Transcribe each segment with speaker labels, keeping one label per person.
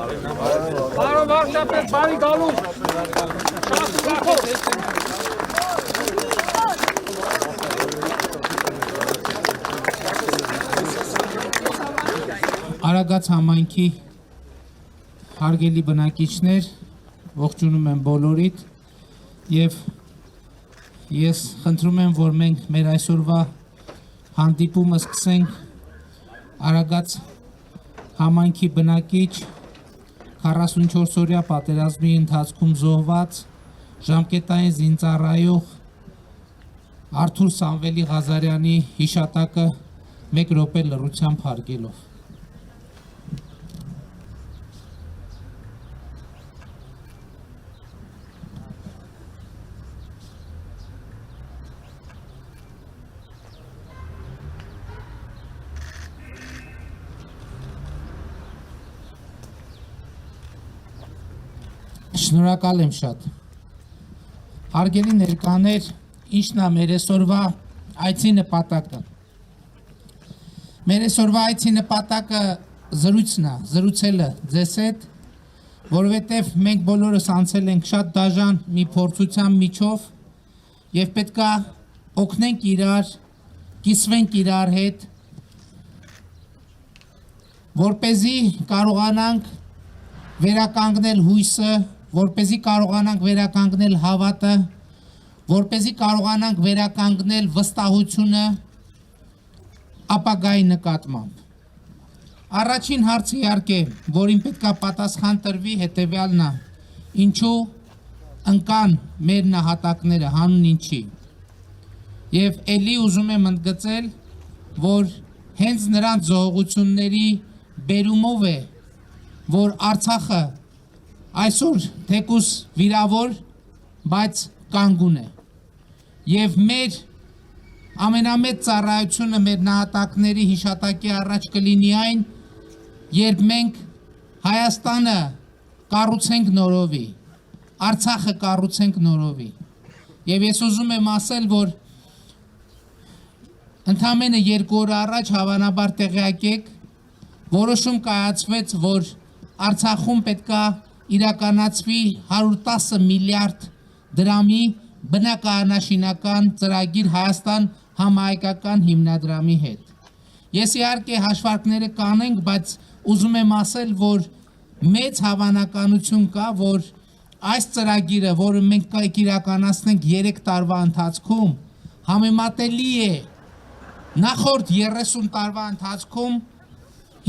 Speaker 1: Բարով վարշապետ, բարի գալուս, շատ ուրախով։
Speaker 2: Արագած համայնքի հարգելի բնակիչներ, ողջունում եմ բոլորիդ և ես խնդրում եմ, որ մենք մեր այսօրվա հանդիպումը սկսենք Արագած համայնքի բնակիչ 44-օրյա պատերազմի ընթացքում զոհված ժամկետային զինծառայող Արթուր Սամվելի Ղազարյանի հիշատակը 1 րոպե լռությամբ հարգելով։ Շնորհակալ եմ շատ։ Հարգելի ներկաներ, ինչն է մեր այսօրվա այցի նպատակը։ Մեր այսօրվա այցի նպատակը զրույցն է, զրուցելը ձեզ հետ, որովհետև մենք բոլորս անցել ենք շատ դաժան մի փորձության միջով եւ պետքա օգնենք իրար, կիսվենք իրար հետ, որպեսզի կարողանանք վերականգնել հույսը, որպեսզի կարողանանք վերականգնել հավատը, որպեսզի կարողանանք վերականգնել վստահությունը ապագայի նկատմամբ։ Առաջին հարցը իհարկե, որին պետքա պատասխան տրվի, հետևյալն է. ինչու ընկան մեր նահատակները, հանուն ինչի։ Եվ էլի ուզում եմ ընդգծել, որ հենց նրանց զոհողությունների բերումով է, որ Արցախը այսօր թեկուզ վիրավոր, բայց կանգուն է։ Եվ մեր ամենամեծ ծառայությունը մեր նահատակների հիշատակի առաջ կլինի այն, երբ մենք Հայաստանը կառուցենք նորովի, Արցախը կառուցենք նորովի։ Եվ ես ուզում եմ ասել, որ ընդամենը 2 օր առաջ հավանաբար տեղյակ եք, որոշում կայացվեց, որ Արցախում պետքա իրականացվի 110 միլիարդ դրամի բնակարանաշինական ծրագիր Հայաստան համահայկական հիմնադրամի հետ։ Ես իհարկե հաշվարկները կանենք, բայց ուզում եմ ասել, որ մեծ հավանականություն կա, որ այս ծրագիրը, որը մենք կիրականացնենք 3 տարվա ընթացքում, համեմատելի է նախորդ 30 տարվա ընթացքում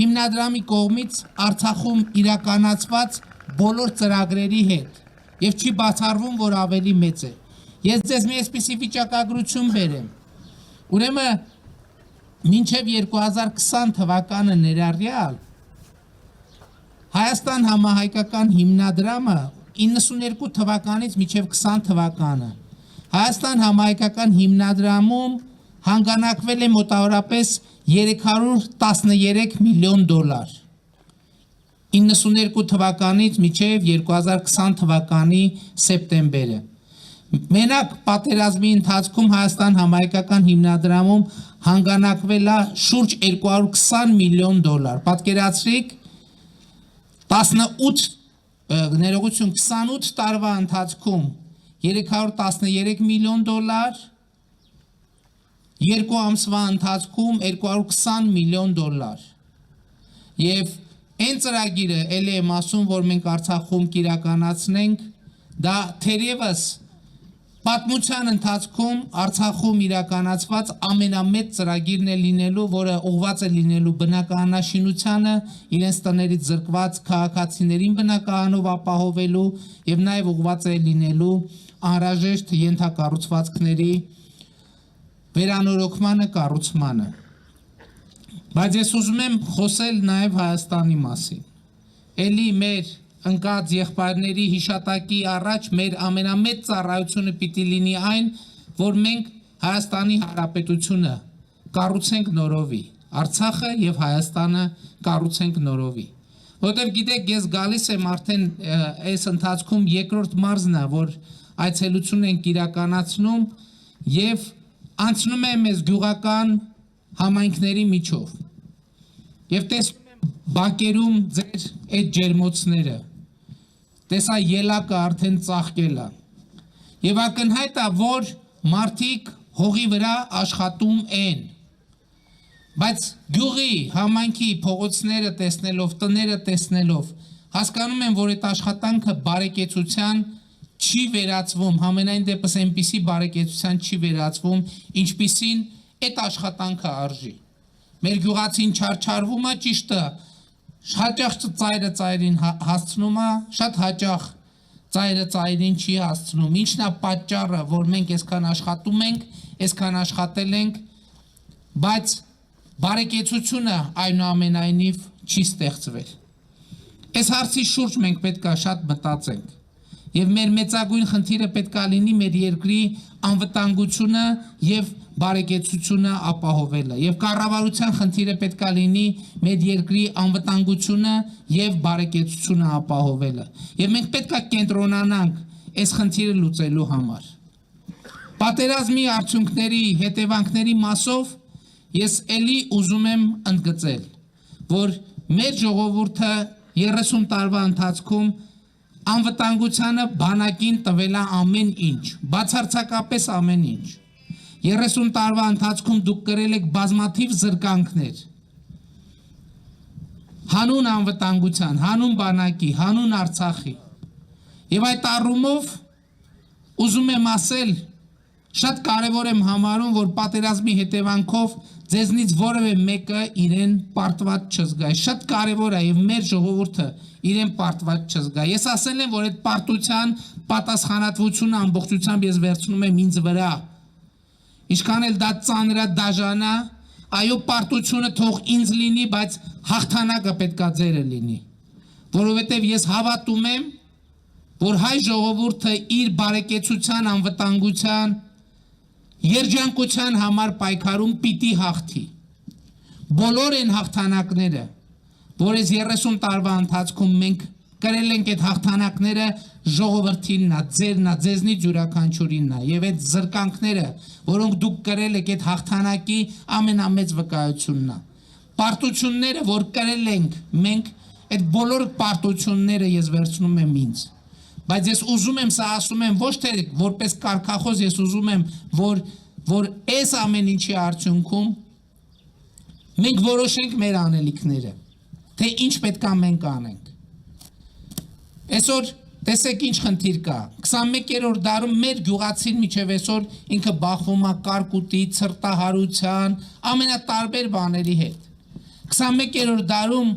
Speaker 2: հիմնադրամի կողմից Արցախում իրականացված բոլոր ծրագրերի հետ եւ չի բացառվում, որ ավելի մեծ է։ Ես ձեզ մի այսպիսի վիճակագրություն բերեմ։ Ուրեմն մինչև 2020 թվականը ներառյալ Հայաստան համահայկական հիմնադրամը 92 թվականից մինչև 20 թվականը Հայաստան համահայկական հիմնադրամում հանգանակվել է մոտավորապես 313 միլիոն դոլար 92 թվականից մինչև 2020 թվականի սեպտեմբերը։ Մենակ պատերազմի ընթացքում Հայաստան համահայկական հիմնադրամում հանգանակվել է շուրջ 220 միլիոն դոլար։ Պատկերացրիք 28 տարվա ընթացքում 313 միլիոն դոլար, 2 ամսվա ընթացքում 220 միլիոն դոլար։ Եվ այն ծրագիրը, էլի եմ ասում, որ մենք Արցախում կիրականացնենք, դա թերևս պատմության ընթացքում Արցախում իրականացված ամենամեծ ծրագիրն է լինելու, որը ուղղված է լինելու բնակարանաշինությանը, իրենց տներից զրկված քաղաքացիներին բնակարանով ապահովելու եւ նաեւ ուղղված է լինելու անհրաժեշտ ենթակառուցվածքների վերանորոգմանը, կառուցմանը։ Բայց ես ուզում եմ խոսել նաև Հայաստանի մասին։ Էլի մեր ընկած եղբայրների հիշատակի առաջ մեր ամենամեծ ծառայությունը պիտի լինի այն, որ մենք Հայաստանի Հանրապետությունը կառուցենք նորովի, Արցախը եւ Հայաստանը կառուցենք նորովի։ Որտեւ գիտեք, ես գալիս եմ արդեն այս ընթացքում երկրորդ մարզն է, որ այցելություն ենք իրականացնում եւ անցնում եմ այս գյուղական համայնքների միջով։ Եվ տեսնում եմ բակերում ձեր այդ ջերմոցները, տեսա ելակը արդեն ծաղկել է, և ակնհայտ է, որ մարդիկ հողի վրա աշխատում են, բայց գյուղի, համայնքի փողոցները տեսնելով, տները տեսնելով, հասկանում են, որ այդ աշխատանքը բարեկեցության չի վերածվում, համենայն դեպս այնպիսի բարեկեցության չի վերածվում, ինչպիսին այդ աշխատանքը արժի։ Մեր գյուղացին չարչարվում է, ճիշտ է, հաճախ ծայրը ծայրին հասցնում է, շատ հաճախ ծայրը ծայրին չի հասցնում, ինչն է պատճառը, որ մենք այսքան աշխատում ենք, այսքան աշխատել ենք, բայց բարեկեցությունը այնուամենայնիվ չի ստեղծվել։ Այս հարցի շուրջ մենք պետք է շատ մտածենք, և մեր մեծագույն խնդիրը պետք է լինի մեր երկրի անվտանգությունը և բարեկեցությունը ապահովելը, և կառավարության խնդիրը պետք է լինի մեր երկրի անվտանգությունը և բարեկեցությունը ապահովելը, և մենք պետք է կենտրոնանանք այս խնդիրը լուծելու համար։ Պատերազմի արդյունքների հետևանքների մասով ես էլի ուզում եմ ընդգծել, որ մեր ժողովուրդը 30 տարվա ընթացքում անվտանգությանը բանակին տվել է ամեն ինչ, բացարձակապես ամեն ինչ։ 30 տարվա ընթացքում դուք կրել եք բազմաթիվ զրկանքներ, հանուն անվտանգության, հանուն բանակի, հանուն Արցախի, և այդ առումով ուզում եմ ասել, շատ կարևոր եմ համարում, որ պատերազմի հետևանքով ձեզնից որևէ մեկը իրեն պարտված չզգա, շատ կարևոր է և մեր ժողովուրդը իրեն պարտված չզգա։ Ես ասել եմ, որ այդ պարտության պատասխանատվությունը ամբողջությամբ ես վերցնում եմ ինձ վրա, ինչքան էլ դա ծանր է, դաժան է, այո, պարտությունը թող ինձ լինի, բայց հաղթանակը պետք է ձերը լինի, որովհետև ես հավատում եմ, որ հայ ժողովուրդը իր բարեկեցության, անվտանգության, երջանկության համար պայքարում պիտի հաղթի։ Բոլոր են հաղթանակները, որ այս 30 տարվա ընթացքում մենք կրել ենք այդ հաղթանակները ժողովրդինն է, ձերն է, ձեզնից յուրաքանչյուրինն է, և այդ զրկանքները, որոնք դուք կրել եք այդ հաղթանակի ամենամեծ վկայությունն է։ Պարտությունները, որ կրել ենք մենք, այդ բոլոր պարտությունները ես վերցնում եմ ինձ։ Բայց ես ուզում եմ, սա ասում եմ, ոչ թե որպես կարգախոս, ես ուզում եմ, որ այս ամեն ինչի արդյունքում մենք որոշենք մեր անելիքները, թե ինչ պետք է մենք անենք։ Այսօր տեսեք ինչ խնդիր կա, 21-րդ դարում մեր գյուղացին միջև այսօր ինքը բախվում է կարկուտի, ցրտահարության, ամենատարբեր բաների հետ։ 21-րդ դարում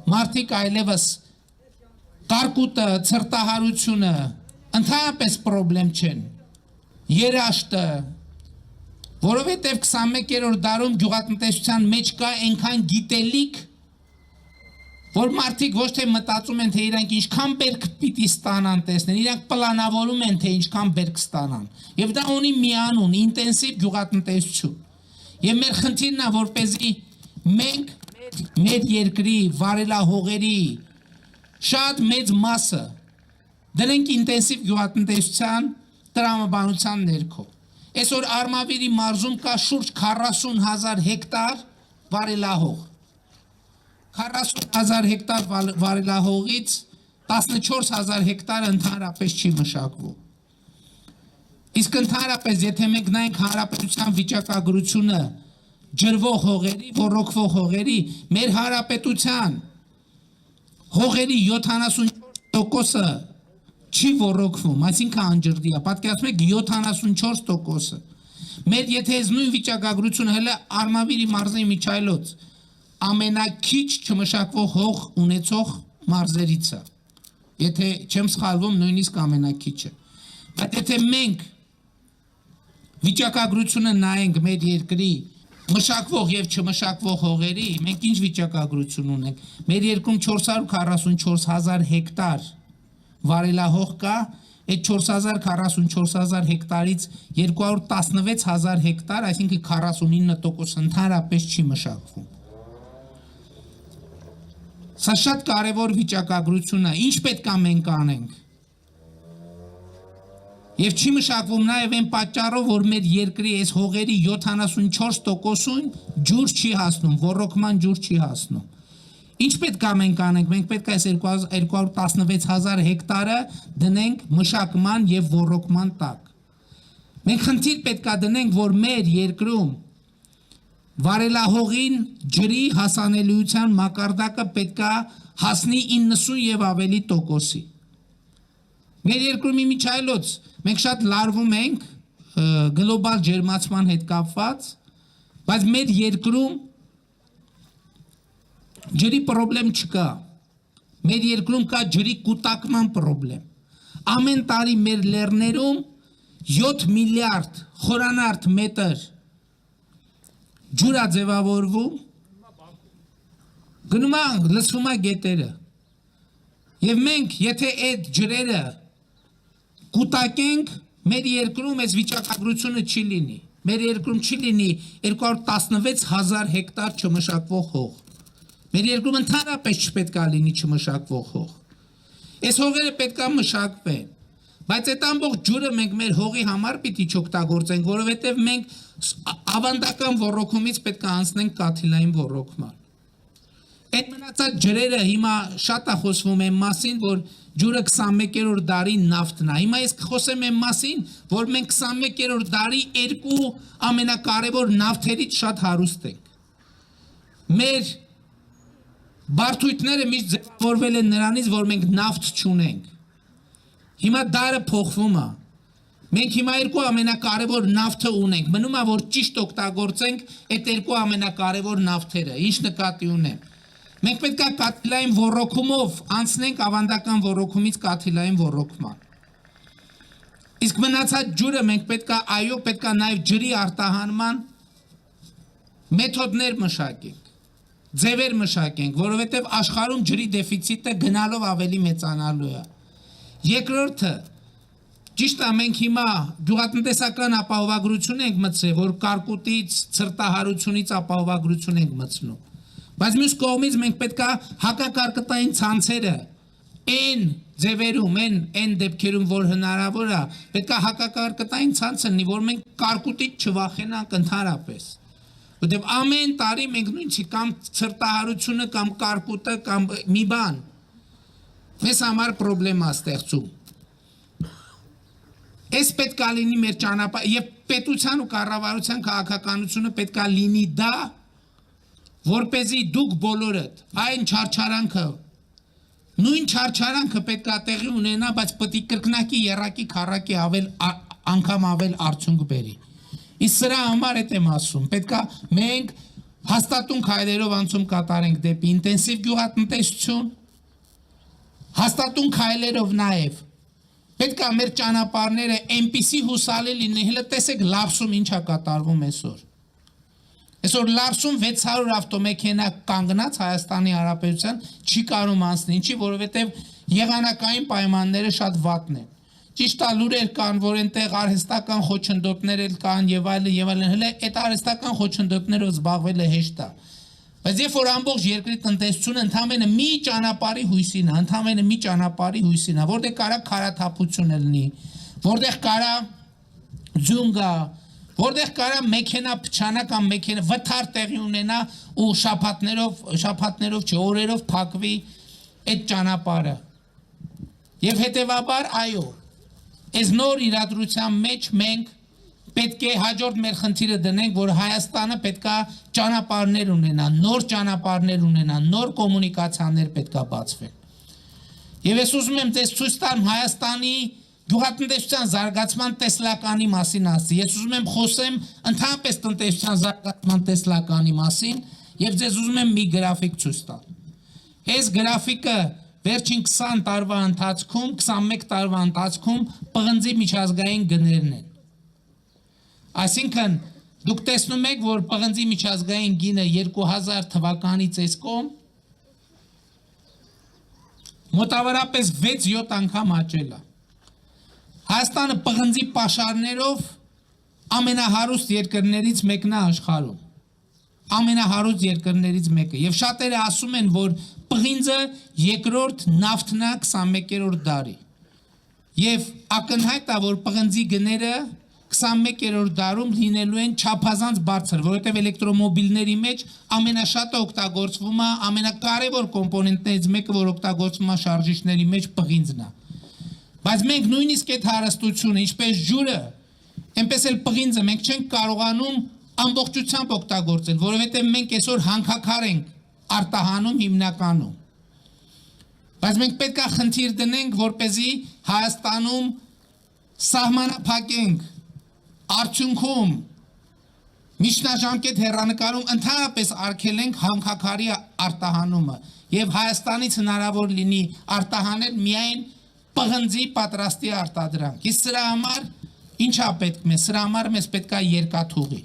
Speaker 2: մարդիկ այլևս կարկուտը, ցրտահարությունը ընդհանրապես պրոբլեմ չեն, երաշտը, որովհետև 21-րդ դարում գյուղատնտեսության մեջ կա այնքան գիտելիք, որ մարդիկ ոչ թե մտածում են, թե իրանք ինչքան բերք պիտի ստանան տեսնեն, իրանք պլանավորում են, թե ինչքան բերք ստանան, և դա ունի մի անուն, ինտենսիվ գյուղատնտեսություն, և մեր խնդիրն է, որպեսզի մենք մեր երկրի վարելահողերի շատ մեծ մասը դրենք ինտենսիվ գյուղատնտեսության տրամաբանության ներքո։ Այսօր Արմավիրի մարզում կա շուրջ 40,000 հեկտար վարելահող։ 40,000 հեկտար վարելահողից 14,000 հեկտարը ընդհանրապես չի մշակվում։ Իսկ ընդհանրապես, եթե մենք նայենք հանրապետության վիճակագրությունը ջրվող հողերի, ոռոգվող հողերի, մեր հանրապետության հողերի 74%-ը չի ոռոգվում, այսինքն անջրդի է, պատկերացնում եք 74%-ը։ Մեր եթե այս նույն վիճակագրությունը հələ Արմավիրի մարզի միջայլոց ամենաքիչ չմշակվող հող ունեցող մարզերից է, եթե չեմ սխալվում, նույնիսկ ամենաքիչը։ Բայց եթե մենք վիճակագրությունը նայենք մեր երկրի մշակվող և չմշակվող հողերի, մենք ինչ վիճակագրություն ունենք, մեր երկրում 444,000 հեկտար վարելահող կա, այդ 444,000 հեկտարից 216,000 հեկտար, այսինքն 49% ընդհանրապես չի մշակվում։ Սա շատ կարևոր վիճակագրություն է, ինչ պետք է մենք անենք։ Եվ չի մշակվում նաև այն պատճառով, որ մեր երկրի այս հողերի 74%-ուն ջուր չի հասնում, ոռոգման ջուր չի հասնում։ Ինչ պետք է մենք անենք, մենք պետք է այս 216,000 հեկտարը դնենք մշակման եւ ոռոգման տակ։ Մենք խնդիր պետք է դնենք, որ մեր երկրում վարելահողին ջրի հասանելիության մակարդակը պետք է հասնի 90 եւ ավելի տոկոսի։ Մեր երկրում իմիջայլոց մենք շատ լարվում ենք գլոբալ ջերմացման հետ կապված, բայց մեր երկրում ջրի պրոբլեմ չկա։ Մեր երկրում կա ջրի կուտակման պրոբլեմ։ Ամեն տարի մեր լեռներում 7 միլիարդ խորանարդ մետր ջուր է ձևավորվում, գնում է լցվում է գետերը։ Եվ մենք, եթե այդ ջրերը կուտակենք, մեր երկրում այս վիճակագրությունը չի լինի։ Մեր երկրում չի լինի 216,000 հեկտար չմշակվող հող։ Մեր երկրում ընդհանրապես չպետք է լինի չմշակվող հող։ Այս հողերը պետք է մշակվեն։ Բայց այդ ամբողջ ջուրը մենք մեր հողի համար պիտի չօգտագործենք, որովհետև մենք ավանդական ոռոգումից պետք է անցնենք կաթիլային ոռոգման։ Այդ մնացած ջրերը հիմա շատ է խոսվում այն մասին, որ ջուրը 21-րդ դարի նավթն է։ Հիմա ես կխոսեմ այն մասին, որ մենք 21-րդ դարի երկու ամենակարևոր նավթերից շատ հարուստ ենք։ Մեր բարդույթները միշտ ձևավորվել են նրանից, որ մենք նավթ չունենք։ Հիմա դարը փոխվում է։ Մենք հիմա երկու ամենակարևոր նավթը ունենք։ Մնում է, որ ճիշտ օգտագործենք այդ երկու ամենակարևոր նավթերը։ Ինչ նկատի ունեմ։ Մենք պետք է կաթիլային ոռոգումով անցնենք ավանդական ոռոգումից կաթիլային ոռոգման։ Իսկ մնացած ջուրը մենք պետք է նաև ջրի արտահանման մեթոդներ մշակենք, ձևեր մշակենք, որովհետև աշխարհում ջրի դեֆիցիտը գնալով ավելի մեծանալու է։ Երկրորդը, ճիշտ է, մենք հիմա գյուղատնտեսական ապահովագրություն ենք մտցրել, որ կարկուտից, ցրտահարությունից ապահովագրություն ենք մտցնում։ Բայց մյուս կողմից մենք պետք է հակակարկտային ցանցերը այն ձևերում, այն դեպքերում, որ հնարավոր է, պետք է հակակարկտային ցանց լինի, որ մենք կարկուտից չվախենանք ընդհանրապես։ Որտեղ ամեն տարի մենք նույնիսկ կամ ցրտահարությունը կամ կարկուտը կամ մի բան մեզ համար պրոբլեմ է ստեղծում։ Այս պետք է լինի մեր ճանապարհը եւ պետության ու կառավարության քաղաքականությունը պետք է լինի դա, որպեսզի դուք բոլորդ այն չարչարանքը, նույն չարչարանքը պետք է տեղի ունենա, բայց պետք է կրկնակի երակի քառակի անգամ ավել արդյունք բերի։ Իսկ սրա համար էդ եմ ասում, պետք է մենք հաստատուն քայլերով անցում կատարենք դեպի ինտենսիվ գյուղատնտեսություն, հաստատուն քայլերով նաև պետք է մեր ճանապարհները այնպիսի հուսալի լինեն, հենց տեսեք Լարսում ինչ է կատարվում այսօր։ Այսօր Լարսում 600 ավտոմեքենա կանգնած Հայաստանի Հանրապետության չի կարող անցնել, ինչի, որովհետև եղանակային պայմանները շատ վատն են։ Ճիշտ է, լուրեր կան, որ այնտեղ արհեստական խոչընդոտներ էլ կան եւ այլն, հələ այդ արհեստական խոչընդոտներով զբաղվելը հեշտ է։ Բայց երբ որ ամբողջ երկրի տնտեսությունը ընդամենը մի ճանապարհի հույսին է, որտեղ կարա քարաթափություն լինի, որտեղ կարա ձյուն գա, որտեղ կարա մեքենա փչանա կամ մեքենա վթար տեղի ունենա ու շաբաթներով չէ, օրերով փակվի այդ ճանապարհը։ Եվ հետեւաբար, այո, այս նոր իրադրության մեջ մենք պետք է հաջորդ մեր խնդիրը դնենք, որ Հայաստանը պետք է ճանապարհներ ունենա, նոր ճանապարհներ ունենա, նոր կոմունիկացիաներ պետք է բացվեն։ Եվ ես ուզում եմ ձեզ ցույց տամ Հայաստանի գյուղատնտեսության զարգացման տեսլականի մասին ասի։ Ես ուզում եմ խոսեմ ընդհանրապես տնտեսության զարգացման տեսլականի մասին եւ ձեզ ուզում եմ մի գրաֆիկ ցույց տալ։ Այս գրաֆիկը վերջին 20 տարվա ընթացքում, 21 տարվա ընթացքում պղնձի միջազգային գներն են։ Այսինքն դուք տեսնում եք, որ պղնձի միջազգային գինը 2000 թվականից այս կողմ մոտավորապես 6-7 անգամ աճել է։ Հայաստանը պղնձի պաշարներով ամենահարուստ երկրներից մեկն է աշխարհում։ Ամենահարուստ երկրներից մեկը։ Եվ շատերը ասում են, որ պղինձը երկրորդ նավթն է 21-րդ դարի։ Եվ ակնհայտ է, որ պղնձի գները 21-րդ դարում լինելու են չափազանց բարձր, որովհետև էլեկտրոմոբիլների մեջ ամենաշատը օգտագործվում է, ամենակարևոր կոմպոնենտներից մեկը, որ օգտագործվում է շարժիչների մեջ պղինձն է։ Բայց մենք նույնիսկ այդ հարստությունը, ինչպես ջուրը, այնպես էլ պղինձը մենք չենք կարողանում ամբողջությամբ օգտագործել, որովհետև մենք այսօր հանքաքար ենք արտահանում հիմնականում։ Բայց մենք պետք է խնդիր դնենք, որպեսզի Հայաստանում սահմանափակենք արդյունքում միջնաժամկետ հեռանկարում ընդհանրապես արգելենք հանքաքարի արտահանումը եւ Հայաստանից հնարավոր լինի արտահանել միայն պղնձի պատրաստի արտադրանք։ Իսկ սրա համար ինչա պետք մեզ, սրա համար մեզ պետք է երկաթուղի։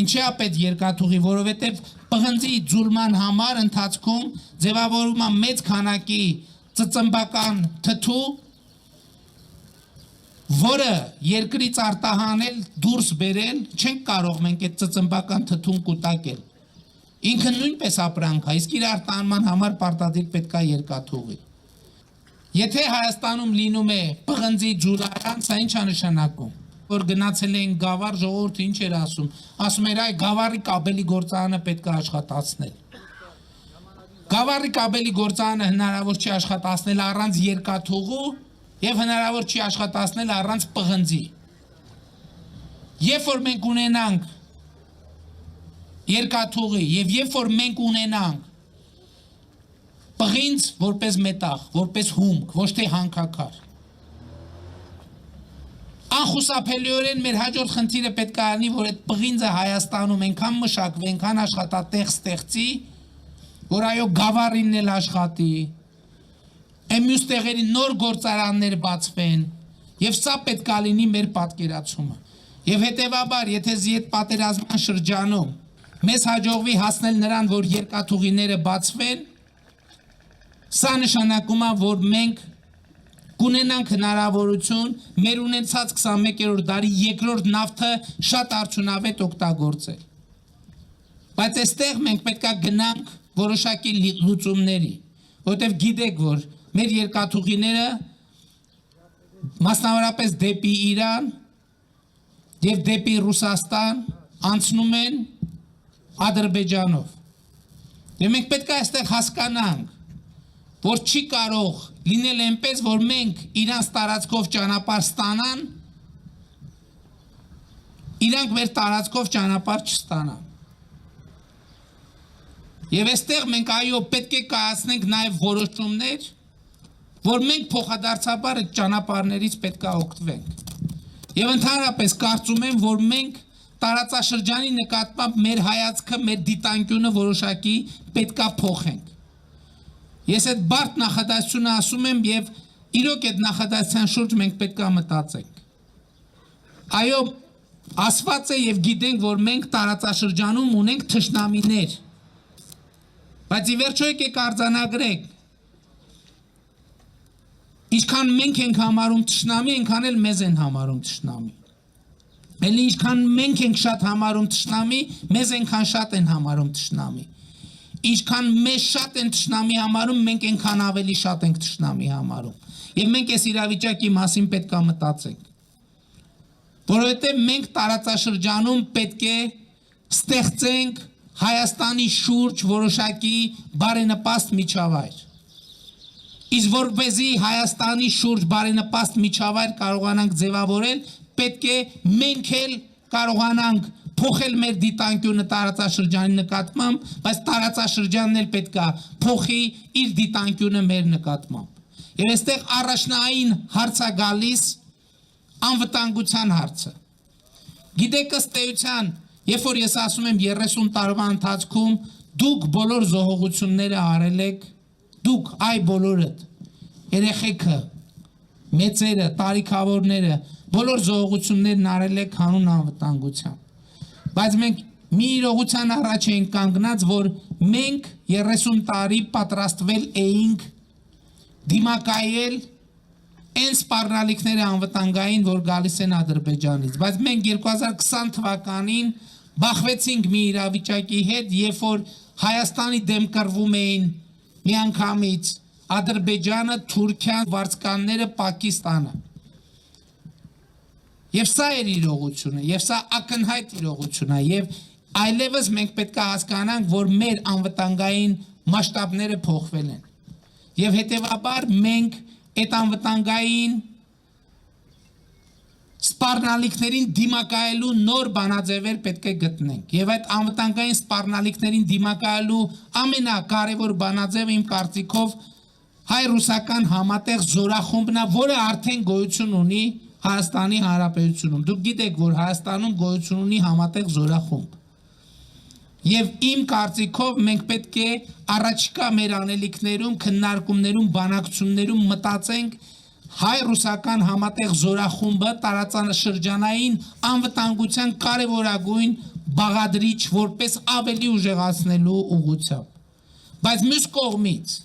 Speaker 2: Ինչի է պետք երկաթուղի, որովհետև պղնձի ձուլման համար ընթացքում ձևավորվում է մեծ քանակի ծծմբական թթու, որը երկրից արտահանել, դուրս բերել, չենք կարող մենք այդ ծծմբական թթուն կուտակել։ Ինքը նույնպես ապրանք է, իսկ իր արտահանման համար պարտադիր պետք է երկաթուղի։ Եթե Հայաստանում լինում է պղնձի ձուլարան, սա ինչ է նշանակում։ Որ գնացել են գավառ, ժողովուրդը ինչ էր ասում էր այ գավառի կաբելի գործարանը պետք է աշխատացնել։ Գավառի կաբելի գործարանը հնարավոր չի աշխատացնել առանց երկաթուղու եւ հնարավոր չի աշխատացնել առանց պղնձի։ Երբ որ մենք ունենանք երկաթուղի եւ երբ որ մենք ունենանք պղինձ որպես մետաղ, որպես հումք, ոչ թե հանքաքար, անխուսափելիորեն մեր հաջորդ խնդիրը պետք է լինի, որ այդ պղինձը Հայաստանում այնքան մշակվի, այնքան աշխատատեղ ստեղծի, որ այո գավառինն էլ աշխատի, այն մյուս տեղերին նոր գործարաններ բացվեն, եւ սա պետք է լինի մեր պատկերացումը։ Եվ հետեւաբար, եթե այդ պատերազմյան շրջանում մեզ հաջողվի հասնել նրան, որ երկաթուղիները բացվեն, սա նշանակում է, որ մենք կունենանք հնարավորություն մեր ունեցած 21-րդ դարի երկրորդ նավթը շատ արդյունավետ օգտագործել։ Բայց այստեղ մենք պետք է գնանք որոշակի լուծումների, որտեղ գիտեք, որ մեր երկաթուղիները մասնավորապես դեպի Իրան եւ դեպի Ռուսաստան անցնում են Ադրբեջանով։ Եվ մենք պետք է այստեղ հասկանանք, որ չի կարող լինել այնպես, որ մենք իրանց տարածքով ճանապարհ ստանան, իրանք մեր տարածքով ճանապարհ չստանան։ Եվ այստեղ մենք այո պետք է կայացնենք նաև որոշումներ, որ մենք փոխադարձաբար այդ ճանապարհներից պետք է օգտվենք։ Եվ ընդհանրապես կարծում եմ, որ մենք տարածաշրջանի նկատմամբ մեր հայացքը, մեր դիտանկյունը որոշակի պետք է փոխենք։ Ես այդ բարդ նախադասությունը ասում եմ եւ իրոք այդ նախադասության շուրջ մենք պետք է մտածենք։ Այո, ասված է եւ գիտենք, որ մենք տարածաշրջանում ունենք թշնամիներ։ Բայց ի վերջո եկեք արձանագրենք։ Ինչքան մենք ենք համարում թշնամի, այնքան էլ մեզ են համարում թշնամի։ Էլի ինչքան մենք ենք շատ համարում թշնամի, մեզ այնքան շատ են համարում թշնամի։ Ինչքան մեզ շատ են թշնամի համարում, մենք այնքան ավելի շատ ենք թշնամի համարում։ Եվ մենք այս իրավիճակի մասին պետք է մտածենք։ Որովհետև մենք տարածաշրջանում պետք է ստեղծենք Հայաստանի շուրջ որոշակի բարենպաստ միջավայր։ Իսկ որպեսզի Հայաստանի շուրջ բարենպաստ միջավայր կարողանանք ձևավորել, պետք է մենք էլ կարողանանք փոխել մեր դիտանկյունը տարածաշրջանի նկատմամբ, բայց տարածաշրջանն էլ պետք է փոխի իր դիտանկյունը մեր նկատմամբ։ Եվ այստեղ առաջնային հարց է գալիս անվտանգության հարցը։ Գիտեք ըստ էության, երբ որ ես ասում եմ 30 տարվա ընթացքում դուք բոլոր զոհողությունները արել եք, դուք այ բոլորդ, երեխեքը, մեծերը, տարիքավորները, բոլոր զոհողություններն արել եք հանուն անվտանգության։ Բայց մենք մի իրողության առաջ ենք կանգնած, որ մենք 30 տարի պատրաստվել էինք դիմակայել այն սպառնալիքները անվտանգային, որ գալիս են Ադրբեջանից։ Բայց մենք 2020 թվականին բախվեցինք մի իրավիճակի հետ, երբ որ Հայաստանի դեմ կռվում էին միանգամից Ադրբեջանը, Թուրքիան, վարձկանները, Պակիստանը։ Եվ սա էր իրողությունը, եւ սա ակնհայտ իրողություն է, եւ այլևս մենք պետք է հասկանանք, որ մեր անվտանգային մասշտաբները փոխվել են։ Եվ հետեւաբար մենք այդ անվտանգային սպառնալիքներին դիմակայելու նոր բանաձևեր պետք է գտնենք։ Եվ այդ անվտանգային սպառնալիքներին դիմակայելու ամենակարևոր բանաձևը իմ կարծիքով հայ-ռուսական համատեղ զորախումբն է, որը արդեն գոյություն ունի Հայաստանի Հանրապետությունում։ Դուք գիտեք, որ Հայաստանում գոյություն ունի համատեղ զորախումբ։ Եվ իմ կարծիքով մենք պետք է առաջիկա մեր անելիքներում, քննարկումներում, բանակցություններում մտածենք հայ-ռուսական համատեղ զորախումբը տարածաշրջանային անվտանգության կարևորագույն բաղադրիչ որպես ավելի ուժեղացնելու ուղղությամբ։ Բայց մյուս կողմից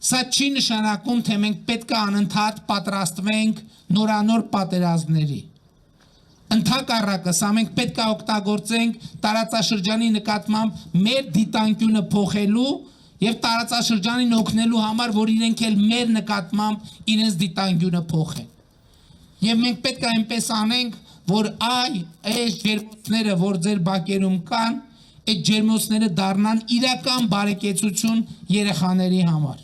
Speaker 2: սա չի նշանակում, թե մենք պետք է անընդհատ պատրաստվենք նորանոր պատերազմների։ Ընդհակառակը, սա մենք պետք է օգտագործենք տարածաշրջանի նկատմամբ մեր դիտանկյունը փոխելու եւ տարածաշրջանին օգնելու համար, որ իրենք էլ մեր նկատմամբ իրենց դիտանկյունը փոխեն։ Եվ մենք պետք է այնպես անենք, որ այս ջերմոցները, որ ձեր բակերում կան, այդ ջերմոցները դառնան իրական բարեկեցություն երեխաների համար։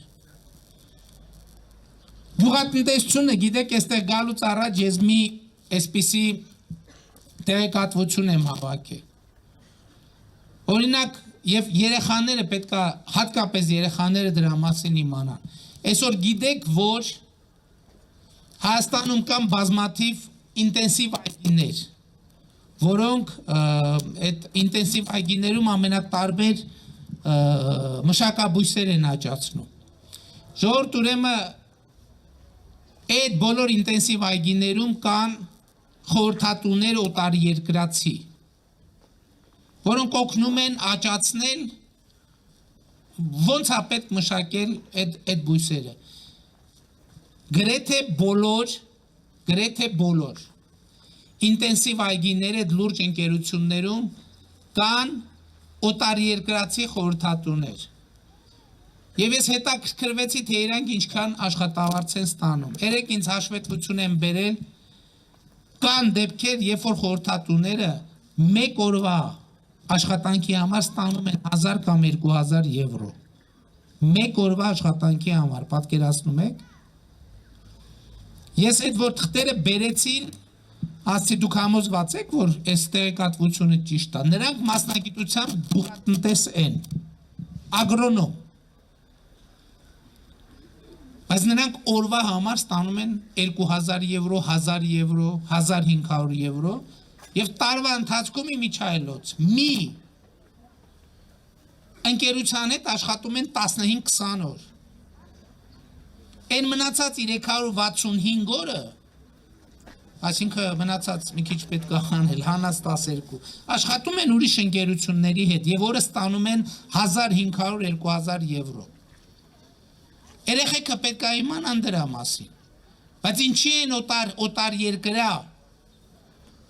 Speaker 2: Գյուղատնտեսությունը, գիտեք, այստեղ գալուց առաջ ես մի այսպիսի տեղեկատվություն եմ հավաքել։ Օրինակ, եւ երեխաները պետք է, հատկապես երեխաները դրա մասին իմանան։ Այսօր գիտեք, որ Հայաստանում կան բազմաթիվ ինտենսիվ այգիներ, որոնք այդ ինտենսիվ այգիներում ամենատարբեր մշակաբույսեր են աճացնում։ Ժողովուրդ, ուրեմն այդ բոլոր ինտենսիվ այգիներում կան խորհրդատուներ օտարերկրացի, որոնք օգնում են աճացնել ոնց է պետք մշակել այդ բույսերը։ Գրեթե բոլոր ինտենսիվ այգիներ այդ լուրջ ընկերություններում կան օտարերկրացի խորհրդատուներ։ Եվ ես հետաքրքրվեցի, թե իրանք ինչքան աշխատավարձ են ստանում։ Երեք ինձ հաշվետվություն են բերել, կան դեպքեր, երբ որ խորհրդատուները մեկ օրվա աշխատանքի համար ստանում են 1000 կամ 2000 եվրո։ Մեկ օրվա աշխատանքի համար, պատկերացնում եք։ Ես այդ որ թղթերը բերեցին, ասացի դուք համոզված եք, որ այս տեղեկատվությունը ճիշտ է։ Նրանք մասնագիտությամբ գյուղատնտես են, ագրոնոմ։ Բայց նրանք օրվա համար ստանում են 2000 եվրո, 1000 եվրո, 1500 եվրո եւ տարվա ընթացքում իմիջայլոց մի ընկերության հետ աշխատում են 15-20 օր։ Այն մնացած 365 օրը, այսինքն մնացած մի քիչ պետք է անել, հանած 12, աշխատում են ուրիշ ընկերությունների հետ եւ օրը ստանում են 1500-2000 եվրո։ Երեխեքը պետք է իմանան դրա մասին, բայց ինչի են օտար երկրա,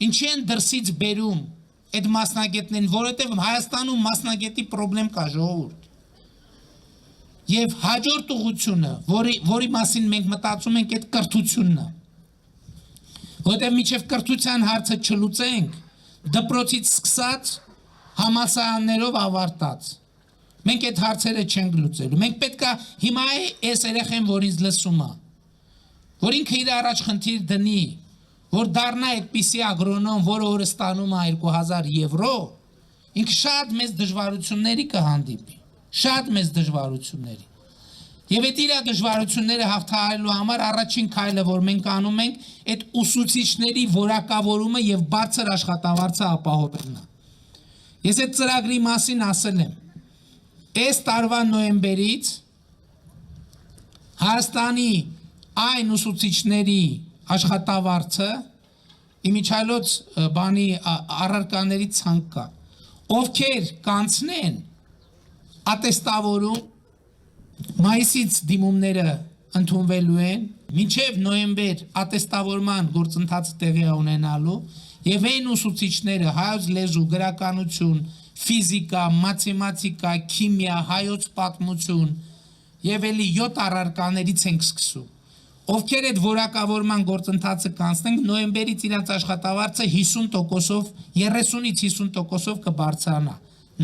Speaker 2: ինչի են դրսից բերում այդ մասնագետներին, որովհետև Հայաստանում մասնագետի պրոբլեմ կա, ժողովուրդ։ Եվ հաջորդ ուղղությունը, որի մասին մենք մտածում ենք, այդ կրթությունն է։ Որովհետև մինչև կրթության հարցը չլուծենք, դպրոցից սկսած համալսարաններով ավարտած, մենք այդ հարցերը չենք լուծելու։ Մենք պետք է հիմա այս երեխեն, որ ինձ լսում է, որ ինքը իր առաջ խնդիր դնի, որ դառնա այդպիսի ագրոնոմ, որը օրը ստանում է 2000 եվրո, ինքը շատ մեծ դժվարությունների կհանդիպի, շատ մեծ դժվարությունների։ Եվ այդ իր դժվարությունները հաղթահարելու համար առաջին քայլը, որ մենք անում ենք, այդ ուսուցիչների որակավորումը եւ բարձր աշխատավարձը ապահովելն է։ Ես այդ ծրագրի մասին ասել եմ։ Այս տարվա նոյեմբերից Հայաստանի այն ուսուցիչների աշխատավարձը իմիջայլոց բանի առարկաների ցանկ կա, ովքեր կանցնեն ատեստավորում, մայիսից դիմումները ընդունվելու են, մինչև նոյեմբեր ատեստավորման գործընթացը տեղի ունենալու եւ այն ուսուցիչները հայոց լեզու, գրականություն, ֆիզիկա, մաթեմատիկա, քիմիա, հայոց պատմություն եւ էլի 7 առարկաներից ենք սկսում, ովքեր այդ որակավորման գործընթացը կանցնենք, նոյեմբերից իրանց աշխատավարձը 50%-ով, 30-ից 50%-ով կբարձրանա,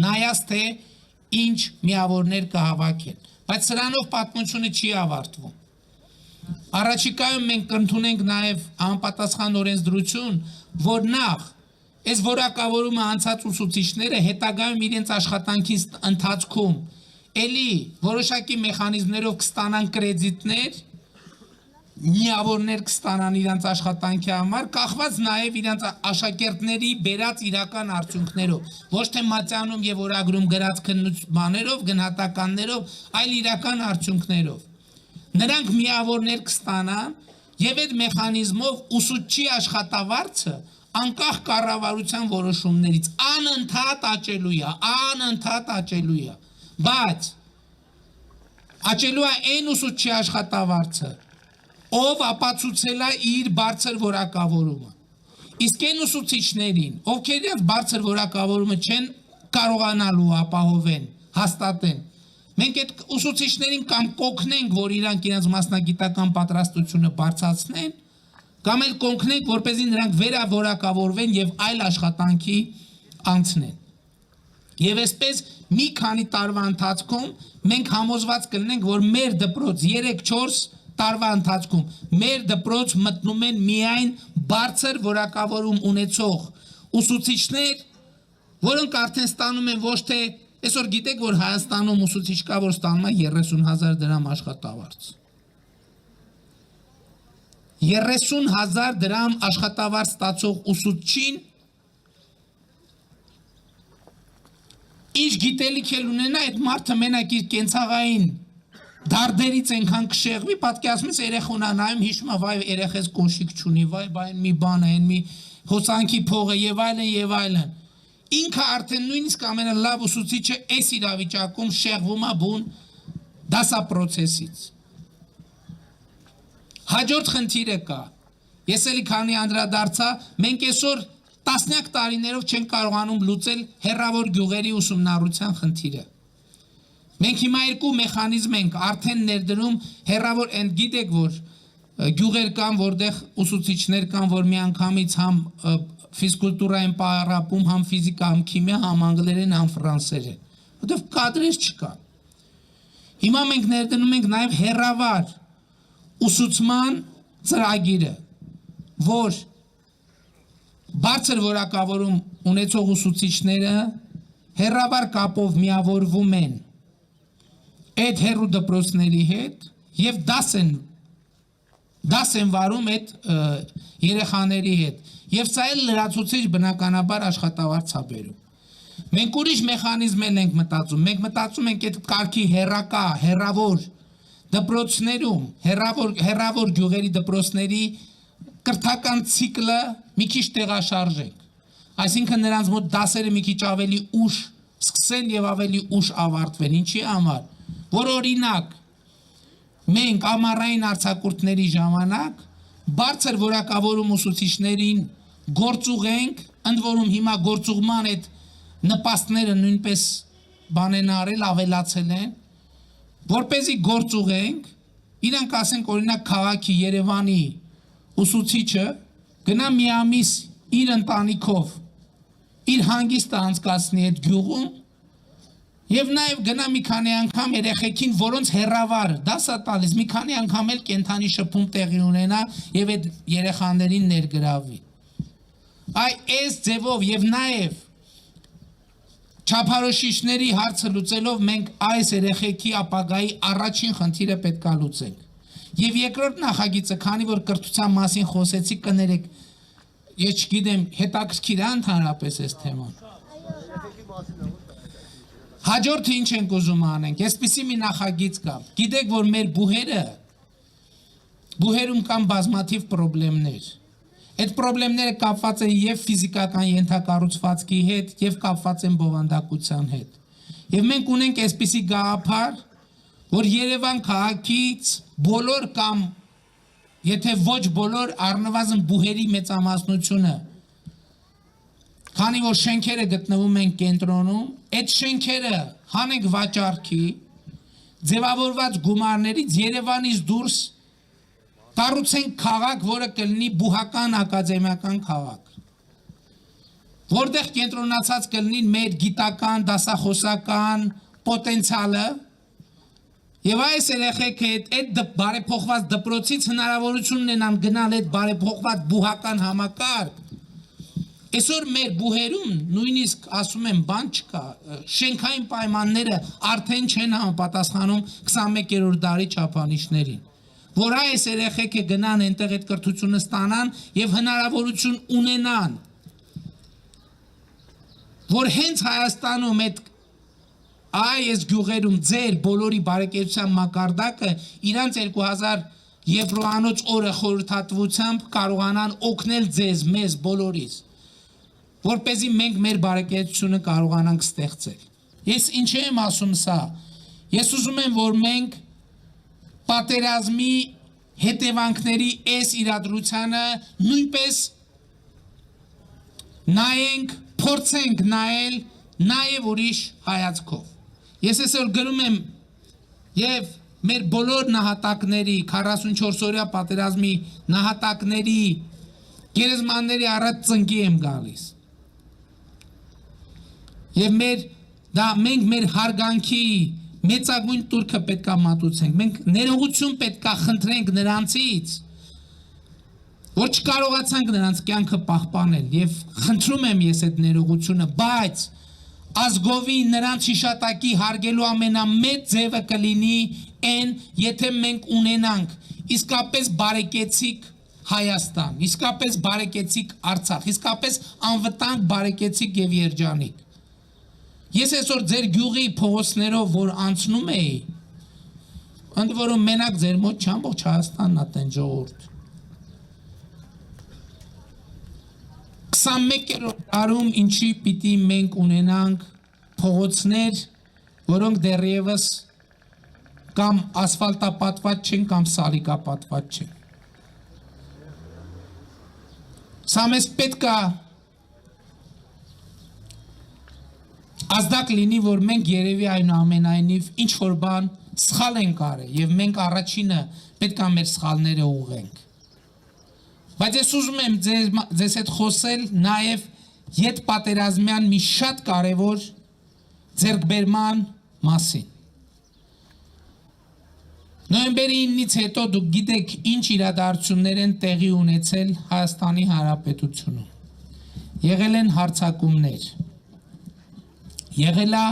Speaker 2: նայած թե ինչ միավորներ կհավաքեն, բայց սրանով պատմությունը չի ավարտվում։ Առաջիկայում մենք կընդունենք նաև համապատասխան օրենսդրություն, որ նախ այս որակավորումը անցած ուսուցիչները հետագայում իրենց աշխատանքի ընթացքում էլի որոշակի մեխանիզմներով կստանան կրեդիտներ, միավորներ կստանան իրենց աշխատանքի համար, կախված նաև իրենց աշակերտների բերած իրական արդյունքներով, ոչ թե մատյանում եւ օրագրում գրած քննություններով, գնահատականներով, այլ իրական արդյունքներով։ Նրանք միավորներ կստանան եւ այդ մեխանիզմով ուսուցչի աշխատավարձը անկախ կառավարության որոշումներից անընդհատ աճելու է, բայց աճելու է այն ուսուցչի աշխատավարձը, ով ապացուցել է իր բարձր որակավորումը։ Իսկ այն ուսուցիչներին, ովքեր իրենց բարձր որակավորումը չեն կարողանալու ապահովեն, հաստատեն, մենք այդ ուսուցիչներին կամ կօգնենք, որ իրանք իրենց մասնագիտական պատրաստությունը բարձրացնեն, կամ էլ կօգնենք, որպեսզի նրանք վերավորակավորվեն եւ այլ աշխատանքի անցնեն։ Եվ այսպես մի քանի տարվա ընթացքում մենք համոզված կլինենք, որ մեր դպրոց 3-4 տարվա ընթացքում մեր դպրոց մտնում են միայն բարձր որակավորում ունեցող ուսուցիչներ, որոնք արդեն ստանում են ոչ թե այսօր գիտեք, որ Հայաստանում ուսուցիչ կա, որ ստանում է 30,000 դրամ աշխատավարձ։ 30,000 դրամ աշխատավարձ ստացող ուսուցչին ինչ գիտելիք էլ ունենա, այդ մարդը մենակ իր կենցաղային դարդերից այնքան կշեղվի, պատկերացնես երեխան նայում հիշում է, վայ երեխես կոշիկ չունի, վայ այն մի բան է, այն մի հոսանքի փող է եւ այլն։ Ինքը արդեն նույնիսկ ամենալավ ուսուցիչը այս իրավիճակում շեղվում է բուն դասապրոցեսից։ Հաջորդ խնդիրը կա։ Ես էլի քանի անդրադարձա, մենք այսօր տասնյակ տարիներով չենք կարողանում լուծել հեռավոր գյուղերի ուսումնառության խնդիրը։ Մենք հիմա երկու մեխանիզմ ենք արդեն ներդրում հեռավոր, and գիտեք որ գյուղեր կան, որտեղ ուսուցիչներ կան, որ միանգամից համ ֆիզկուլտուրային պարապում, համ ֆիզիկա, համ քիմիա, համ անգլերեն, համ ֆրանսերեն, որտեղ կադրեր չկան։ Հիմա մենք ներդնում ենք նաև հեռավար ուսուցման ծրագիրը, որ բարձր որակավորում ունեցող ուսուցիչները հեռավար կապով միավորվում են այդ հեռու դպրոցների հետ եւ դաս են վարում այդ երեխաների հետ եւ սա էլ լրացուցիչ բնականաբար աշխատավարձ է բերում։ Մենք ուրիշ մեխանիզմ ենք մտածում, մենք մտածում ենք այդ կարգի հեռակա, հեռավոր դպրոցներում, հեռավոր գյուղերի դպրոցների կրթական ցիկլը մի քիչ տեղաշարժենք, այսինքն նրանց մոտ դասերը մի քիչ ավելի ուշ սկսեն եւ ավելի ուշ ավարտվեն, ինչի համար, որ օրինակ մենք ամառային արձակուրդների ժամանակ բարձր որակավորում ուսուցիչներին գործուղենք, ընդ որում հիմա գործուղման այդ նպաստները նույնպես բանեն արել, ավելացել են, որպեսզի գործուղենք, իրանք ասենք օրինակ քաղաքի Երևանի ուսուցիչը գնա մի ամիս իր ընտանիքով իր հանգիստը անցկացնի այդ գյուղում եւ նաեւ գնա մի քանի անգամ երեխեքին, որոնց հեռավար դասա տալիս, մի քանի անգամ էլ կենթանի շփում տեղի ունենա եւ այդ երեխաներին ներգրավի։ Այս ձևով եւ նաեւ չափարոշիչների հարցը լուծելով մենք այս երեխեքի ապագայի առաջին խնդիրը պետքա լուծենք։ Եվ երկրորդ նախագիծը, քանի որ կրթության մասին խոսեցի, կներեք, ես չգիտեմ, հետաքրքիր է ընդհանրապես այս թեման։ Հաջորդը ինչ ենք ուզում անենք, այսպիսի մի նախագիծ կա։ Գիտեք, որ մեր բուհերում կան բազմաթիվ պրոբլեմներ։ Այդ պրոբլեմները կապված են եւ ֆիզիկական ենթակառուցվածքի հետ, եւ կապված են բովանդակության հետ։ Եվ մենք ունենք այսպիսի գաղափար, որ Երևան քաղաքից բոլոր կամ եթե ոչ բոլոր առնվազն բուհերի մեծամասնությունը, քանի որ շենքերը գտնվում են կենտրոնում, այդ շենքերը հանենք վաճառքի, ձևավորված գումարներից Երևանից դուրս կառուցենք քաղաք, որը կլինի բուհական ակադեմիական քաղաք, որտեղ կենտրոնացած կլինի մեր գիտական, դասախոսական պոտենցիալը, եւ այս երեխեքը այդ բարեփոխված դպրոցից հնարավորություն ունենան գնալ այդ բարեփոխված բուհական համակարգ։ Այսօր մեր բուհերում նույնիսկ ասում եմ բան չկա, շենքային պայմանները արդեն չեն համապատասխանում 21-րդ դարի չափանիշներին, որ այս երեխեքը գնան այնտեղ այդ կրթությունը ստանան եւ հնարավորություն ունենան, որ հենց Հայաստանում այդ այս գյուղերում ձեր բոլորի բարեկեցության մակարդակը իրանց 2000 եվրոանոց օրը խորհրդատվությամբ կարողանան օգնել ձեզ, մեզ բոլորիս, որպեսզի մենք մեր բարեկեցությունը կարողանանք ստեղծել։ Ես ինչ եմ ասում սա, ես ուզում եմ, որ մենք պատերազմի հետևանքների այս իրադրությանը նույնպես նայենք, փորձենք նայել նաև ուրիշ հայացքով։ Ես այսօր գրում եմ եւ մեր բոլոր նահատակների 44-օրյա պատերազմի նահատակների գերեզմանների առաջ ծնկի եմ գալիս։ Եվ մենք մեր հարգանքի մեծագույն տուրքը պետքա մատուցենք, մենք ներողություն պետքա խնդրենք նրանցից, որ չկարողացանք նրանց կյանքը պահպանել եւ խնդրում եմ ես այդ ներողությունը, բայց ազգովի նրանց հիշատակի հարգելու ամենամեծ ձևը կլինի այն, եթե մենք ունենանք իսկապես բարեկեցիկ Հայաստան, իսկապես բարեկեցիկ Արցախ, իսկապես անվտանգ բարեկեցիկ եւ երջանիկ։ Ես այսօր ձեր գյուղի փողոցներով որ անցնում էի, ընդ որում մենակ ձեր մոտ չամբողջ Հայաստանն ատեն ժողովուրդ։ 21-րդ դարում ինչի պիտի մենք ունենանք փողոցներ, որոնք դեռևս կամ ասֆալտապատված չեն կամ սալիկապատված չեն։ Սա մեզ պետք է ազդակ լինի, որ մենք երևի այնուամենայնիվ ինչ որ բան սխալ ենք արել եւ մենք առաջինը պետք է մեր սխալները ուղղենք։ Բայց ես ուզում եմ ձեզ հետ խոսել նաև յետ պատերազմյան մի շատ կարևոր ձեռքբերման մասին։ Նոյեմբերի 9-ից հետո դուք գիտեք ինչ իրադարձություններ են տեղի ունեցել Հայաստանի Հանրապետությունում։ Եղել են հարձակումներ, եղել է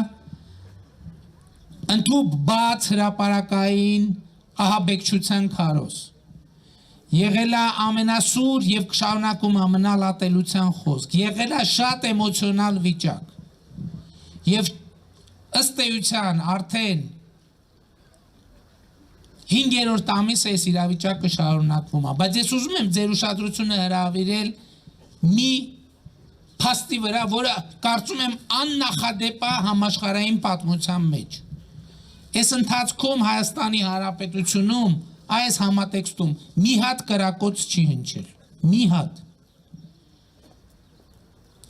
Speaker 2: ընդհուպ բաց հրապարակային ահաբեկչության քարոզ, եղել է ամենասուր եւ շարունակում ամենալ ատելության խոսք, եղել է շատ էմոցիոնալ վիճակ եւ ըստ էության արդեն 5-րդ ամիսը այս իրավիճակը շարունակվում է, բայց ես ուզում եմ ձեր ուշադրությունը հրավիրել մի փաստի վրա, որը կարծում եմ աննախադեպ է համաշխարհային պատմության մեջ։ Այս ընթացքում Հայաստանի Հանրապետությունում այս համատեքստում մի հատ կրակոց չի հնչել, մի հատ։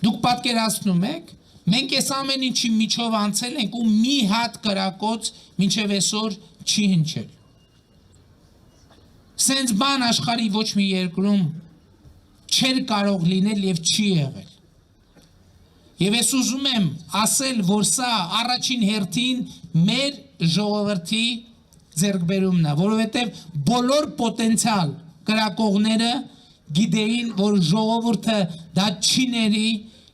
Speaker 2: Դուք պատկերացնում եք, մենք այս ամեն ինչի միջով անցել ենք ու մի հատ կրակոց մինչև այսօր չի հնչել։ Սենց բան աշխարհի ոչ մի երկրում չէր կարող լինել եւ չի եղել։ Եվ ես ուզում եմ ասել, որ սա առաջին հերթին մեր ժողովրդի ձեռքբերումն է, որովհետև բոլոր պոտենցիալ կրակողները գիտեին, որ ժողովուրդը դա չի ների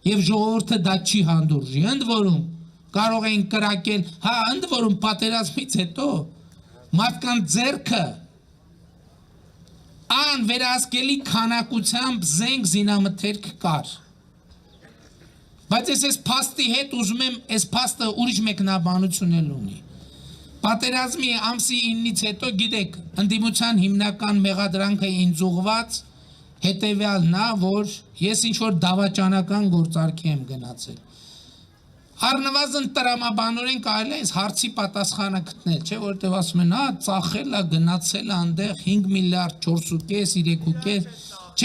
Speaker 2: եւ ժողովուրդը դա չի հանդուրժի։ Ընդ որում կարող էին կրակել, ընդ որում պատերազմից հետո մարդկանց ձեռքը անվերահսկելի քանակությամբ զենք զինամթերք կար։ Բայց ես փաստի հետ ուզում եմ այս փաստը ուրիշ մեկնաբանություն էլ ունի։ Պատերազմի ամսի 9-ից հետո գիտեք, ընդդիմության հիմնական մեղադրանքը ինձ ուղված հետևյալն է, որ ես ինչ որ դավաճանական գործարքի եմ գնացել։ Առնվազն տրամաբանորեն կարելի է հարցի պատասխանը գտնել, չէ, որտեղ ասում են, ծախել է, գնացել է այնտեղ 5 միլիարդ 4.5, 3.5,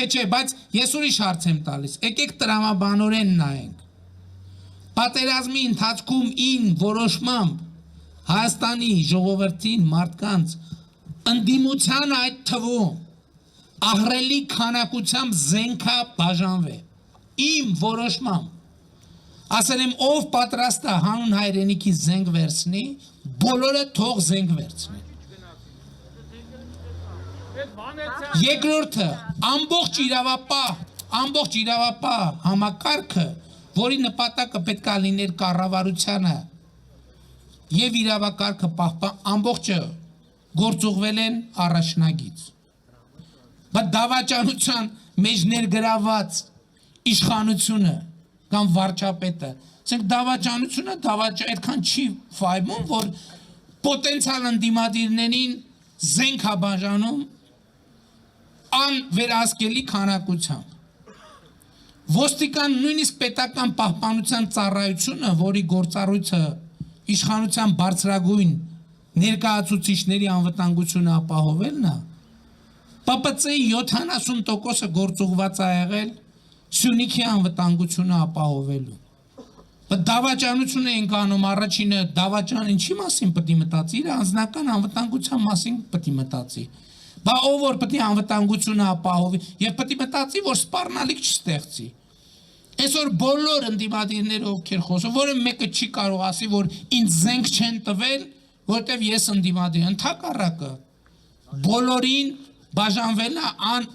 Speaker 2: չէ, բայց ես ուրիշ հարց եմ տալիս։ Եկեք տրամաբանորեն նայենք։ Պատերազմի ընթացքում ին որոշմամբ Հայաստանի ժողովրդին մարդկանց ընդդիմության այդ թվում ահռելի քանակությամբ զենքա բաժանվե իմ որոշմամբ ասել եմ ով պատրաստ է հանուն հայրենիքի զենք վերցնի բոլորը թող զենք վերցնեն երկրորդը ամբողջ իրավապահ համակարգը որի նպատակը պետք է լիներ կառավարությանը եւ իրավակարգը պահպան ամբողջը գործուղվել են առաջնագից բայց դավաճանության մեջ ներգրաված իշխանությունը կամ վարչապետը ասենք դավաճանությունը այդքան չի ֆայմում որ պոտենցիալ ընդդիմադիրներին զենք է բաժանում անվերահսկելի քանակությամբ ոստիկան նույնիսկ պետական պահպանության ծառայությունը որի գործառույթը իշխանության բարձրագույն ներկայացուցիչների անվտանգությունը ապահովելն է ՊՊՑ-ի 70%-ը գործուղված է եղել Սյունիքի անվտանգությունը ապահովելու բայց դավաճանությունը ենք անում առաջինը դավաճան ինչի մասին պետք է մտածի իր անձնական անվտանգության մասին պետք է մտածի բա ով որ պետք է անվտանգությունը ապահովի եւ պետք է մտածի որ սպառնալիք չստեղծի այսօր բոլոր ընդդիմադիրները ովքեր խոսում որը մեկը չի կարող ասի որ ինձ զենք չեն տվել որտեվ ես ընդդիմադիր ընդհակառակը բոլորին բաժանվել է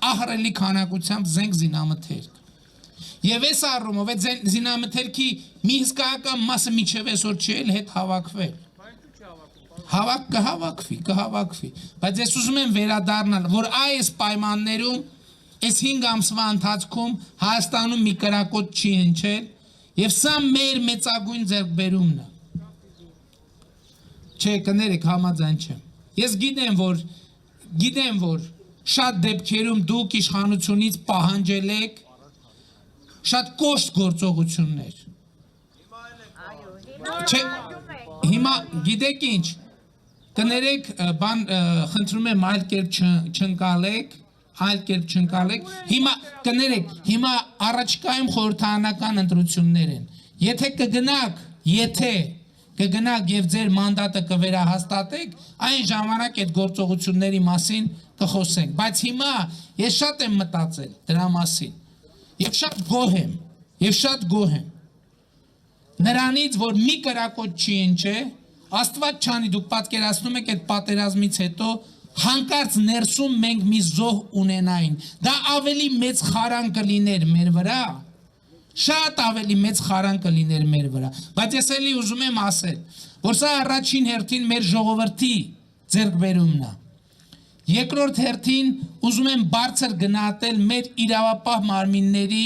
Speaker 2: ահռելի քանակությամբ զենք զինամթերք եւ այս առումով այդ զինամթերքի մի հսկայական մասը միջև այսօր չի էլ հետ հավաքվել կհավաքվի բայց ես ուզում եմ վերադառնալ որ այս պայմաններում այս 5 ամսվա ընթացքում Հայաստանում մի կրակոտ չի հնչել եւ սա մեր մեծագույն ձեռքբերումն է չէ կներեք համաձայն չեմ ես գիտեմ որ շատ դեպքերում դուք իշխանությունից պահանջել եք շատ կոշտ գործողություններ չէ հիմա գիտեք ինչ կներեք բան խնդրում եմ այլ կերպ չընկալեք հիմա կներեք հիմա առաջիկայում խորհրդարանական ընտրություններ են եթե կգնաք եւ ձեր մանդատը կվերահաստատեք այն ժամանակ այդ գործողությունների մասին կխոսենք բայց հիմա ես շատ եմ մտածել դրա մասին եւ շատ գոհ եմ նրանից որ մի կրակոտ չի ընչե Աստված չանի դուք պատկերացնում եք այդ պատերազմից հետո հանկարծ ներսում մենք մի զոհ ունենային դա ավելի մեծ խարան կլիներ մեր վրա շատ ավելի մեծ խարան կլիներ մեր վրա բայց ես էլի ուզում եմ ասել որ սա առաջին հերթին մեր ժողովրդի ձեռքբերումն է երկրորդ հերթին ուզում եմ բարձր գնահատել մեր իրավապահ մարմինների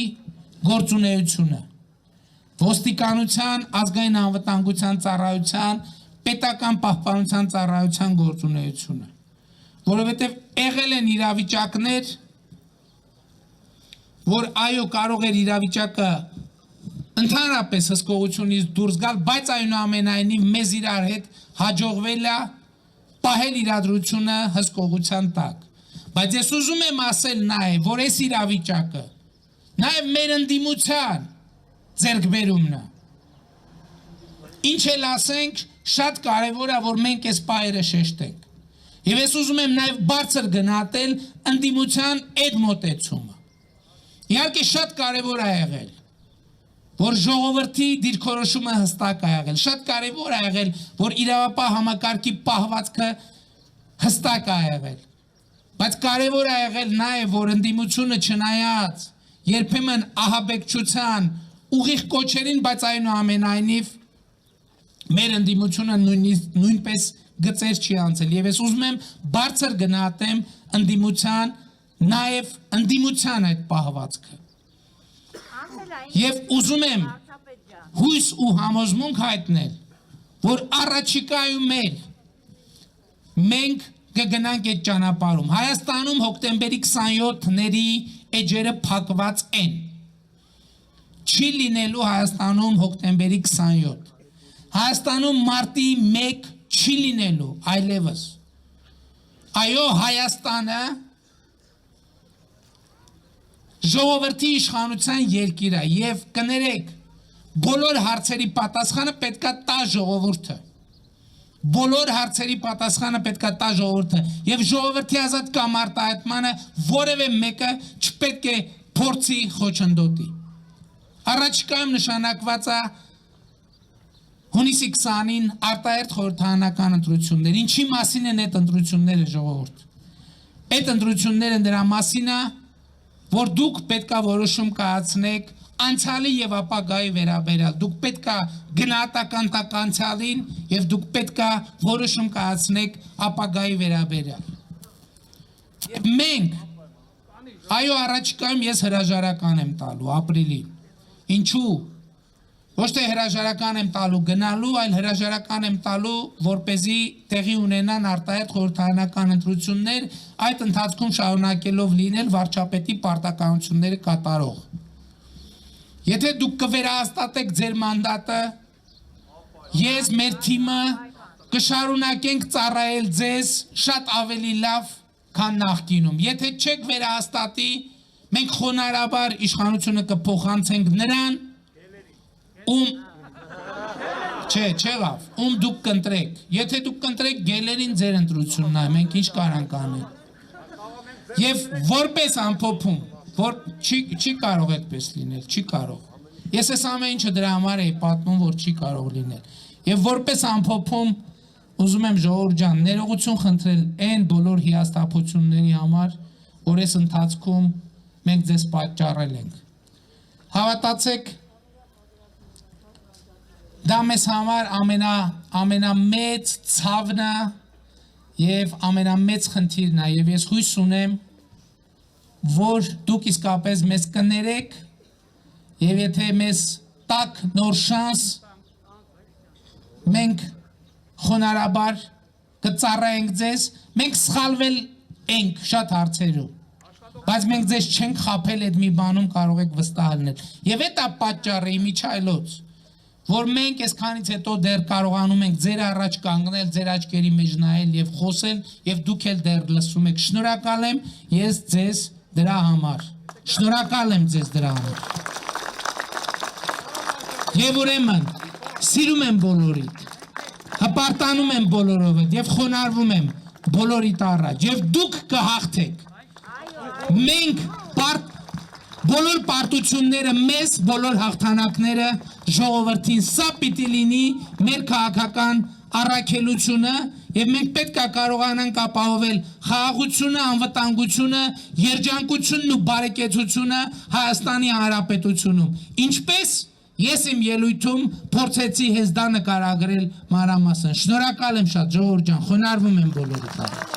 Speaker 2: գործունեությունը ոստիկանության ազգային անվտանգության ծառայության պետական պահպանության ծառայության գործունեությունը որովհետև եղել են իրավիճակներ որ այո կարող էր իրավիճակը ընդհանրապես հսկողությունից դուրս գալ բայց այնուամենայնիվ մեզ իրար հետ հաջողվել է պահել իրադրությունը հսկողության տակ բայց ես ուզում եմ ասել նաև որ այս իրավիճակը նաև մեր ընդդիմության ձեռքբերումն է ինչ էլ ասենք շատ կարևոր է որ մենք այս պահերը շեշտենք եւ ես ուզում եմ նաև բարձր գնահատել ընդդիմության այդ մոտեցումը իհարկե շատ կարևոր է եղել որ ժողովրդի դիրքորոշումը հստակ է եղել շատ կարևոր է եղել որ իրավապահ համակարգի պահվածքը հստակ է եղել բայց կարևոր է եղել նաև որ ընդդիմությունը չնայած երբեմն ահաբեկչության ուղիղ կոչերին բայց այնուամենայնիվ մեր ընդդիմությունը նույնպես գծեր չի անցել եւ ես ուզում եմ բարձր գնահատեմ ընդդիմության նաև ընդդիմության այդ պահվածքը եւ ուզում եմ հույս ու համոզմունք հայտնել որ առաջիկայում մենք կգնանք այդ ճանապարհում Հայաստանում հոկտեմբերի 27-ների էջերը փակված են չի լինելու Հայաստանում հոկտեմբերի 27 Հայաստանում մարտի 1 չի լինելու այլևս այո Հայաստանը ժողովրդի իշխանության երկիր է եւ կներեք բոլոր հարցերի պատասխանը պետքա տա ժողովուրդը բոլոր հարցերի պատասխանը պետք է տա ժողովուրդը եւ ժողովրդի ազատ կամ արտահայտմանը որևէ մեկը չպետք է փորձի խոչընդոտի առաջիկայում նշանակված է հունիսի 20-ին արտահերթ խորհրդարանական ընտրություններ ինչի մասին են այդ ընտրությունները ժողովուրդ այդ ընտրությունները դրա մասին է որ դուք պետք է որոշում կայացնեք անցյալի եւ ապագայի վերաբերյալ դուք պետք է գնահատական տաք անցյալին եւ դուք պետք է որոշում կայացնեք ապագայի վերաբերյալ եւ մենք այո առաջիկայում ես հրաժարական եմ տալու ապրիլին ինչու ոչ թե հրաժարական եմ տալու գնալու այլ հրաժարական եմ տալու որպեսզի տեղի ունենան արտահերթ խորհրդարանական ընտրություններ այդ ընթացքում շարունակելով լինել վարչապետի պարտականությունները կատարող Եթե դուք կվերահաստատեք ձեր մանդատը, ես մեր թիմը կշարունակենք ծառայել ձեզ շատ ավելի լավ, քան նախկինում։ Եթե չեք վերահաստատի, մենք խոնարհաբար իշխանությունը կփոխանցենք նրան, ում դուք կընտրեք։ Եթե դուք կընտրեք գելերին ձեր ընտրությունն է, մենք ինչ կարանք անենք։ Եվ որպես ամփոփում որ չի կարող այդպես լինել, չի կարող։ Ես այս ամեն ինչը դրա համար էի պատմում, որ չի կարող լինել։ Եվ որպես ամփոփում ուզում եմ ժողովուրդ ջան, ներողություն խնդրել այն բոլոր հիասթափությունների համար, որ այս ընթացքում մենք ձեզ պատճառել ենք։ Հավատացեք, դա մեզ համար ամենամեծ ցավն է եւ ամենամեծ խնդիրն է եւ ես հույս ունեմ որ դուք իսկապես մեզ կներեք եւ եթե մեզ տակ նոր շանս մենք խոնարհաբար կծառայենք ձեզ մենք սխալվել ենք շատ հարցերում բայց մենք ձեզ չենք խաբել այդ մի բանում կարող եք վստահ լինել եւ այդ է պատճառը իմիջայլոց որ մենք այսքանից հետո դեռ կարողանում ենք ձեր առաջ կանգնել ձեր աչքերի մեջ նայել եւ խոսել եւ դուք էլ դեռ լսում եք շնորհակալ եմ ես ձեզ դրա համար շնորհակալ եմ ձեզ դրա համար եւ ուրեմն սիրում եմ բոլորիդ հպարտանում եմ բոլորովդ եւ խոնարհվում եմ բոլորիդ առաջ եւ դուք կհաղթեք մենք բոլոր պարտությունները մեզ բոլոր հաղթանակները ժողովրդին սա պիտի լինի մեր քաղաքական առաքելությունը եւ մենք պետք է կարողանանք ապահովել խաղաղությունը, անվտանգությունը, երջանկությունն ու բարեկեցությունը Հայաստանի Հանրապետությունում։ Ինչպես ես իմ ելույթում փորձեցի հենց դա նկարագրել մանրամասն։ Շնորհակալ եմ շատ ժողովուրդ ջան, խոնարհվում եմ բոլորիդ։